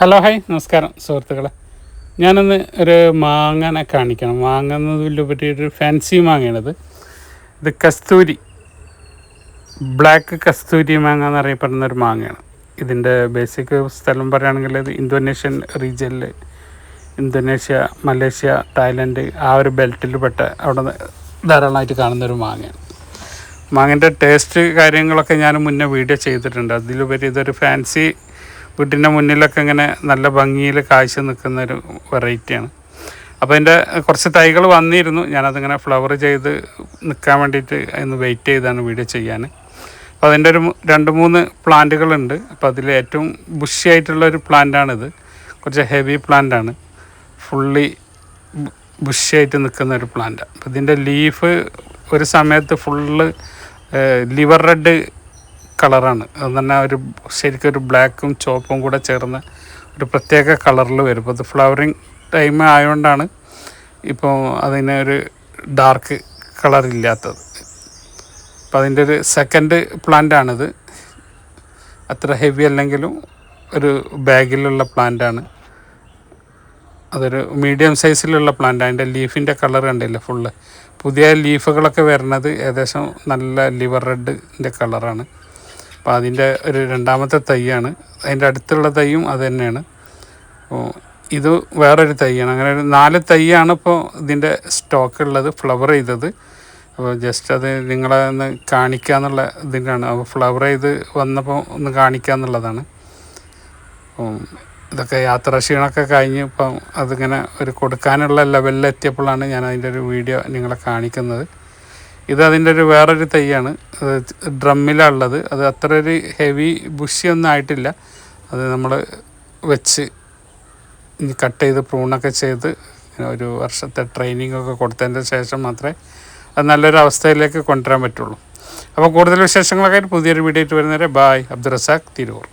Hello hi നമസ്കാരം സുഹൃത്തുക്കളെ. ഞാനൊന്ന് ഒരു മാങ്ങനെ കാണിക്കണം. മാങ്ങ എന്നതിലുപരി ഒരു ഫാൻസി മാങ്ങയാണിത്. ഇത് കസ്തൂരി, ബ്ലാക്ക് കസ്തൂരി മാങ്ങ എന്നറിയപ്പെടുന്ന ഒരു മാങ്ങയാണ്. ഇതിൻ്റെ ബേസിക് സ്ഥലം പറയുകയാണെങ്കിൽ ഇത് ഇന്തോനേഷ്യൻ റീജിയനിൽ, ഇന്തോനേഷ്യ, മലേഷ്യ, തായ്ലൻഡ് ആ ഒരു ബെൽറ്റിൽ പെട്ട അവിടെ ധാരാളമായിട്ട് കാണുന്നൊരു മാങ്ങയാണ്. മാങ്ങൻ്റെ ടേസ്റ്റ് കാര്യങ്ങളൊക്കെ ഞാൻ മുന്നേ വീഡിയോ ചെയ്തിട്ടുണ്ട്. അതിലുപരി ഇതൊരു ഫാൻസി വീട്ടിൻ്റെ മുന്നിലൊക്കെ ഇങ്ങനെ നല്ല ഭംഗിയിൽ കാഴ്ച നിൽക്കുന്നൊരു വെറൈറ്റിയാണ്. അപ്പോൾ അതിൻ്റെ കുറച്ച് തൈകൾ വന്നിരുന്നു. ഞാനതിങ്ങനെ ഫ്ലവർ ചെയ്ത് നിൽക്കാൻ വേണ്ടിയിട്ട് അതിന് വെയിറ്റ് ചെയ്താണ് വീഡിയോ ചെയ്യാൻ. അപ്പോൾ അതിൻ്റെ ഒരു 2-3 പ്ലാന്റുകളുണ്ട്. അപ്പോൾ അതിൽ ഏറ്റവും ബുഷി ആയിട്ടുള്ളൊരു പ്ലാന്റാണിത്. കുറച്ച് ഹെവി പ്ലാന്റാണ്, ഫുള്ളി ബുഷിയായിട്ട് നിൽക്കുന്ന ഒരു പ്ലാന്റ്. അപ്പോൾ ഇതിൻ്റെ ലീഫ് ഒരു സമയത്ത് ഫുള്ള് ലിവർ റെഡ് കളറാണ്. അത് തന്നെ ഒരു ശരിക്കും ഒരു ബ്ലാക്കും ചുവപ്പും കൂടെ ചേർന്ന് ഒരു പ്രത്യേക കളറിൽ വരും. അപ്പോൾ അത് ഫ്ലവറിങ് ടൈം ആയതുകൊണ്ടാണ് ഇപ്പോൾ അതിന് ഒരു ഡാർക്ക് കളറില്ലാത്തത്. അപ്പോൾ അതിൻ്റെ ഒരു സെക്കൻഡ് പ്ലാന്റാണിത്. അത്ര ഹെവി അല്ലെങ്കിലും ഒരു ബാഗിലുള്ള പ്ലാന്റാണ്. അതൊരു മീഡിയം സൈസിലുള്ള പ്ലാന്റ്. അതിൻ്റെ ലീഫിൻ്റെ കളർ കണ്ടില്ല, ഫുള്ള് പുതിയ ലീഫുകളൊക്കെ വരുന്നത് ഏകദേശം നല്ല ലിവർ റെഡിൻ്റെ കളറാണ്. അപ്പോൾ അതിൻ്റെ ഒരു 2ാമത്തെ തൈയാണ്. അതിൻ്റെ അടുത്തുള്ള തൈയും അത് തന്നെയാണ്. അപ്പോൾ ഇത് വേറൊരു തൈയാണ്. അങ്ങനെ ഒരു 4 തൈയാണ് ഇപ്പോൾ ഇതിൻ്റെ സ്റ്റോക്ക് ഉള്ളത്, ഫ്ലവർ ചെയ്തത്. അപ്പോൾ ജസ്റ്റ് അത് നിങ്ങളെ ഒന്ന് കാണിക്കുക എന്നുള്ള ഇതിനാണ്. അപ്പോൾ ഫ്ലവർ ചെയ്ത് വന്നപ്പോൾ ഒന്ന് കാണിക്കുക എന്നുള്ളതാണ്. ഇതൊക്കെ യാത്രാ ക്ഷീണമൊക്കെ കഴിഞ്ഞ് ഇപ്പം അതിങ്ങനെ ഒരു കൊടുക്കാനുള്ള ലെവലിലെത്തിയപ്പോഴാണ് ഞാൻ അതിൻ്റെ ഒരു വീഡിയോ നിങ്ങളെ കാണിക്കുന്നത്. ഇത് അതിൻ്റെ ഒരു വേറൊരു തൈയാണ്. അത് ഡ്രമ്മിലുള്ളത്. അത് അത്ര ഒരു ഹെവി ബുഷിയൊന്നും ആയിട്ടില്ല. അത് നമ്മൾ വെച്ച് കട്ട് ചെയ്ത് പ്രൂണൊക്കെ ചെയ്ത് ഒരു വർഷത്തെ ട്രെയിനിങ് ഒക്കെ കൊടുത്തതിൻ്റെ ശേഷം മാത്രമേ അത് നല്ലൊരു അവസ്ഥയിലേക്ക് കൊണ്ടുവരാൻ പറ്റുള്ളൂ. അപ്പോൾ കൂടുതൽ വിശേഷങ്ങളൊക്കെ പുതിയൊരു വീഡിയോ ആയിട്ട് വരുന്നവരെ ബായ്. അബ്ദുൾ റസാഖ്, തിരൂർ.